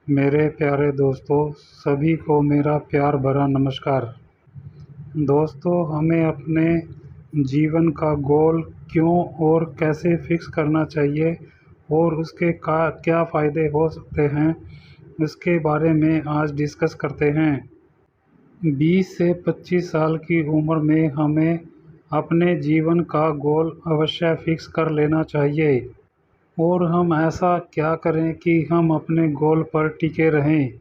मेरे प्यारे दोस्तों, सभी को मेरा प्यार भरा नमस्कार। दोस्तों, हमें अपने जीवन का गोल क्यों और कैसे फिक्स करना चाहिए और उसके क्या फ़ायदे हो सकते हैं, उसके बारे में आज डिस्कस करते हैं। 20 से 25 साल की उम्र में हमें अपने जीवन का गोल अवश्य फिक्स कर लेना चाहिए। और हम ऐसा क्या करें कि हम अपने गोल पर टिके रहें।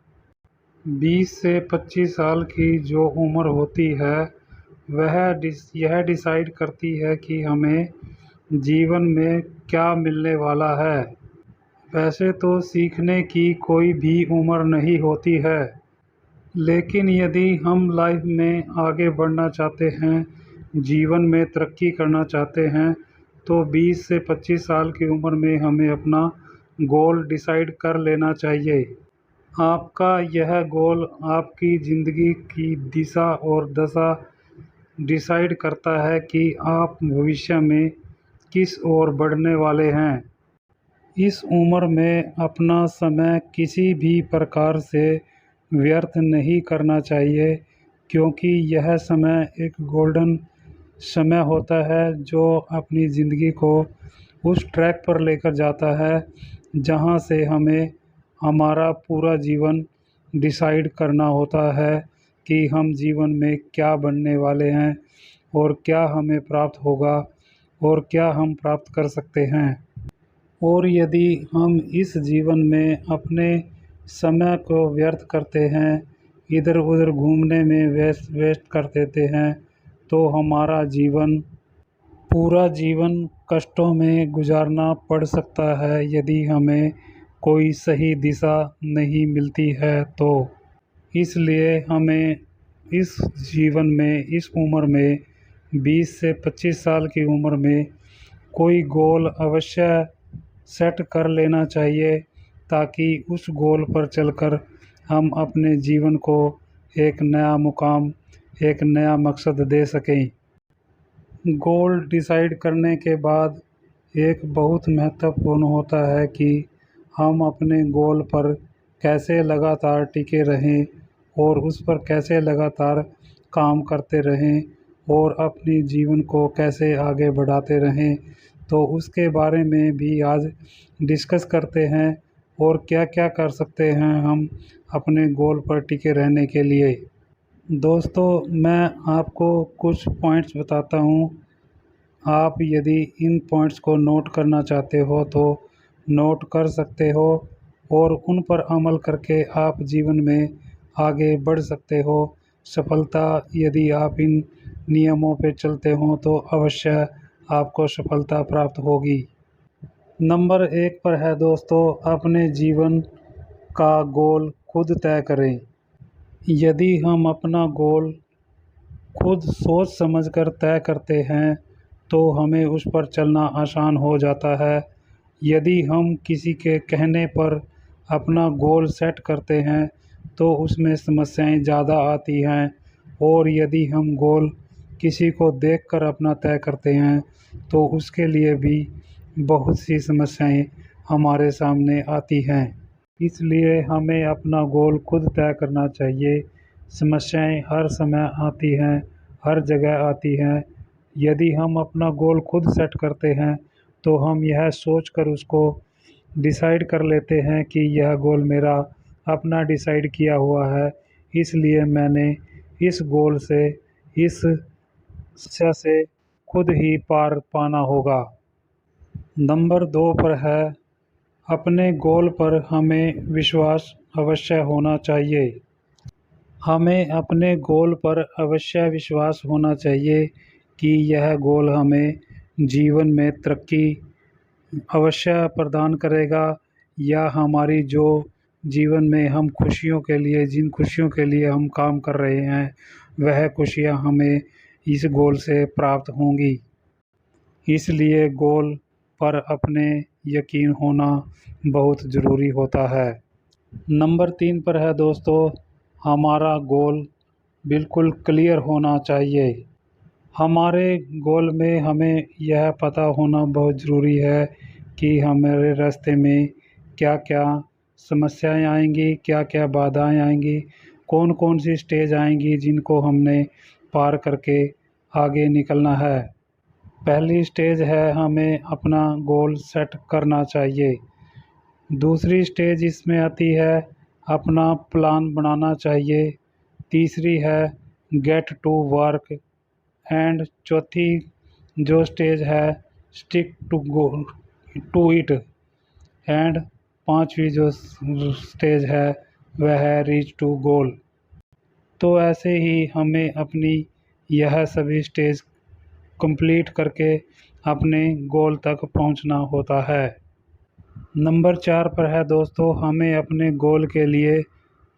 20 से 25 साल की जो उम्र होती है यह डिसाइड करती है कि हमें जीवन में क्या मिलने वाला है। वैसे तो सीखने की कोई भी उम्र नहीं होती है, लेकिन यदि हम लाइफ में आगे बढ़ना चाहते हैं, जीवन में तरक्की करना चाहते हैं, तो 20 से 25 साल की उम्र में हमें अपना गोल डिसाइड कर लेना चाहिए। आपका यह गोल आपकी ज़िंदगी की दिशा और दशा डिसाइड करता है कि आप भविष्य में किस ओर बढ़ने वाले हैं। इस उम्र में अपना समय किसी भी प्रकार से व्यर्थ नहीं करना चाहिए, क्योंकि यह समय एक गोल्डन समय होता है जो अपनी ज़िंदगी को उस ट्रैक पर लेकर जाता है जहाँ से हमें हमारा पूरा जीवन डिसाइड करना होता है कि हम जीवन में क्या बनने वाले हैं और क्या हमें प्राप्त होगा और क्या हम प्राप्त कर सकते हैं। और यदि हम इस जीवन में अपने समय को व्यर्थ करते हैं, इधर उधर घूमने में वेस्ट कर देते हैं, तो हमारा पूरा जीवन कष्टों में गुजारना पड़ सकता है यदि हमें कोई सही दिशा नहीं मिलती है तो। इसलिए हमें इस जीवन में, इस उम्र में, 20 से 25 साल की उम्र में कोई गोल अवश्य सेट कर लेना चाहिए, ताकि उस गोल पर चलकर हम अपने जीवन को एक नया मुकाम, एक नया मकसद दे सकें। गोल डिसाइड करने के बाद एक बहुत महत्वपूर्ण होता है कि हम अपने गोल पर कैसे लगातार टिके रहें और उस पर कैसे लगातार काम करते रहें और अपनी जीवन को कैसे आगे बढ़ाते रहें। तो उसके बारे में भी आज डिस्कस करते हैं और क्या क्या कर सकते हैं हम अपने गोल पर टिके रहने के लिए। दोस्तों, मैं आपको कुछ पॉइंट्स बताता हूँ। आप यदि इन पॉइंट्स को नोट करना चाहते हो तो नोट कर सकते हो और उन पर अमल करके आप जीवन में आगे बढ़ सकते हो। सफलता, यदि आप इन नियमों पे चलते हो तो अवश्य आपको सफलता प्राप्त होगी। नंबर 1 पर है दोस्तों, अपने जीवन का गोल खुद तय करें। यदि हम अपना गोल खुद सोच समझकर तय करते हैं तो हमें उस पर चलना आसान हो जाता है। यदि हम किसी के कहने पर अपना गोल सेट करते हैं तो उसमें समस्याएं ज़्यादा आती हैं, और यदि हम गोल किसी को देखकर अपना तय करते हैं तो उसके लिए भी बहुत सी समस्याएं हमारे सामने आती हैं। इसलिए हमें अपना गोल खुद तय करना चाहिए। समस्याएं हर समय आती हैं, हर जगह आती हैं। यदि हम अपना गोल खुद सेट करते हैं तो हम यह सोचकर उसको डिसाइड कर लेते हैं कि यह गोल मेरा अपना डिसाइड किया हुआ है, इसलिए मैंने इस गोल से, इस समस्या से खुद ही पार पाना होगा। नंबर 2 पर है, अपने गोल पर हमें विश्वास अवश्य होना चाहिए। हमें अपने गोल पर अवश्य विश्वास होना चाहिए कि यह गोल हमें जीवन में तरक्की अवश्य प्रदान करेगा, या हमारी जो जीवन में हम खुशियों के लिए, जिन खुशियों के लिए हम काम कर रहे हैं, वह खुशियां हमें इस गोल से प्राप्त होंगी। इसलिए गोल पर अपने यकीन होना बहुत ज़रूरी होता है। नंबर 3 पर है दोस्तों, हमारा गोल बिल्कुल क्लियर होना चाहिए। हमारे गोल में हमें यह पता होना बहुत ज़रूरी है कि हमारे रास्ते में क्या क्या समस्याएं आएंगी, क्या क्या बाधाएं आएंगी, कौन कौन सी स्टेज आएंगी जिनको हमने पार करके आगे निकलना है। पहली स्टेज है हमें अपना गोल सेट करना चाहिए। दूसरी स्टेज इसमें आती है अपना प्लान बनाना चाहिए। तीसरी है गेट टू वर्क एंड चौथी जो स्टेज है stick to goal to it and पांचवी जो स्टेज है वह है रीच टू गोल। तो ऐसे ही हमें अपनी यह सभी स्टेज कंप्लीट करके अपने गोल तक पहुंचना होता है। नंबर 4 पर है दोस्तों, हमें अपने गोल के लिए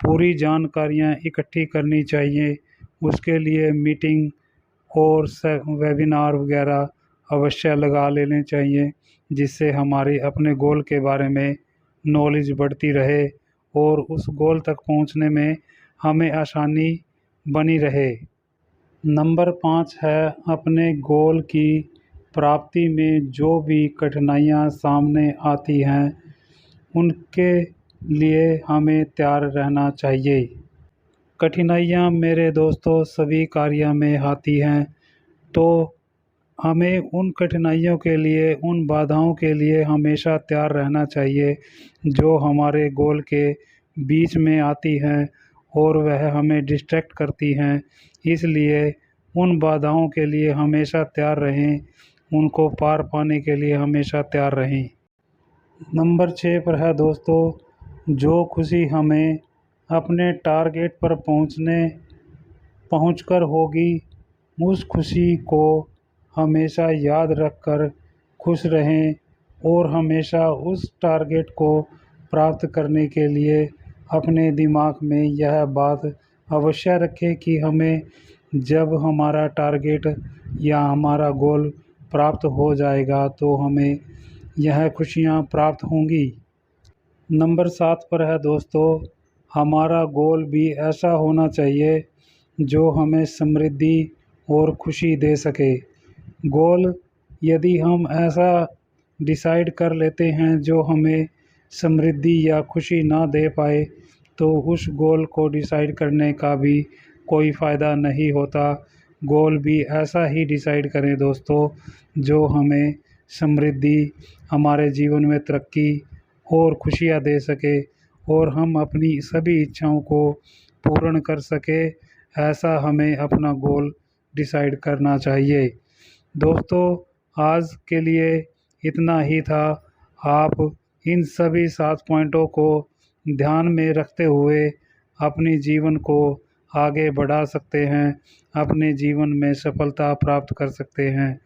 पूरी जानकारियाँ इकट्ठी करनी चाहिए। उसके लिए मीटिंग और वेबिनार वगैरह अवश्य लगा लेने चाहिए, जिससे हमारी अपने गोल के बारे में नॉलेज बढ़ती रहे और उस गोल तक पहुंचने में हमें आसानी बनी रहे। नंबर 5 है अपने गोल की प्राप्ति में जो भी कठिनाइयाँ सामने आती हैं उनके लिए हमें तैयार रहना चाहिए। कठिनाइयाँ मेरे दोस्तों सभी कार्य में आती हैं, तो हमें उन कठिनाइयों के लिए, उन बाधाओं के लिए हमेशा तैयार रहना चाहिए जो हमारे गोल के बीच में आती हैं और वह हमें डिस्ट्रैक्ट करती हैं। इसलिए उन बाधाओं के लिए हमेशा तैयार रहें, उनको पार पाने के लिए हमेशा तैयार रहें। नंबर 6 पर है दोस्तों, जो खुशी हमें अपने टारगेट पर पहुंचकर होगी, उस खुशी को हमेशा याद रखकर खुश रहें और हमेशा उस टारगेट को प्राप्त करने के लिए अपने दिमाग में यह बात अवश्य रखें कि हमें जब हमारा टारगेट या हमारा गोल प्राप्त हो जाएगा तो हमें यह खुशियाँ प्राप्त होंगी। नंबर 7 पर है दोस्तों, हमारा गोल भी ऐसा होना चाहिए जो हमें समृद्धि और खुशी दे सके। गोल यदि हम ऐसा डिसाइड कर लेते हैं जो हमें समृद्धि या खुशी ना दे पाए, तो उस गोल को डिसाइड करने का भी कोई फ़ायदा नहीं होता। गोल भी ऐसा ही डिसाइड करें दोस्तों जो हमें समृद्धि, हमारे जीवन में तरक्की और खुशियाँ दे सके और हम अपनी सभी इच्छाओं को पूर्ण कर सके। ऐसा हमें अपना गोल डिसाइड करना चाहिए। दोस्तों आज के लिए इतना ही था। आप इन सभी 7 पॉइंटों को ध्यान में रखते हुए अपने जीवन को आगे बढ़ा सकते हैं, अपने जीवन में सफलता प्राप्त कर सकते हैं।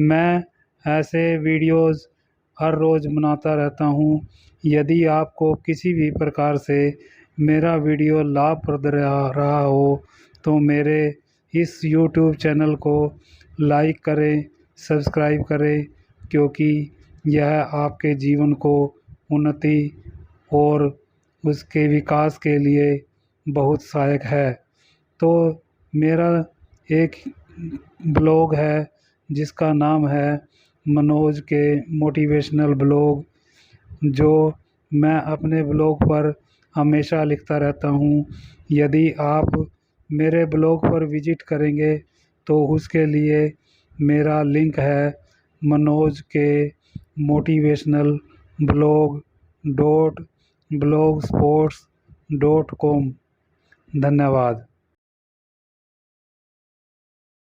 मैं ऐसे वीडियोस हर रोज़ बनाता रहता हूँ। यदि आपको किसी भी प्रकार से मेरा वीडियो लाभप्रद रहा हो तो मेरे इस यूट्यूब चैनल को लाइक करें, सब्सक्राइब करें, क्योंकि यह आपके जीवन को उन्नति और उसके विकास के लिए बहुत सहायक है। तो मेरा एक ब्लॉग है जिसका नाम है मनोज के मोटिवेशनल ब्लॉग, जो मैं अपने ब्लॉग पर हमेशा लिखता रहता हूँ। यदि आप मेरे ब्लॉग पर विजिट करेंगे तो उसके लिए मेरा लिंक है मनोज के मोटिवेशनल blogspot.com। धन्यवाद।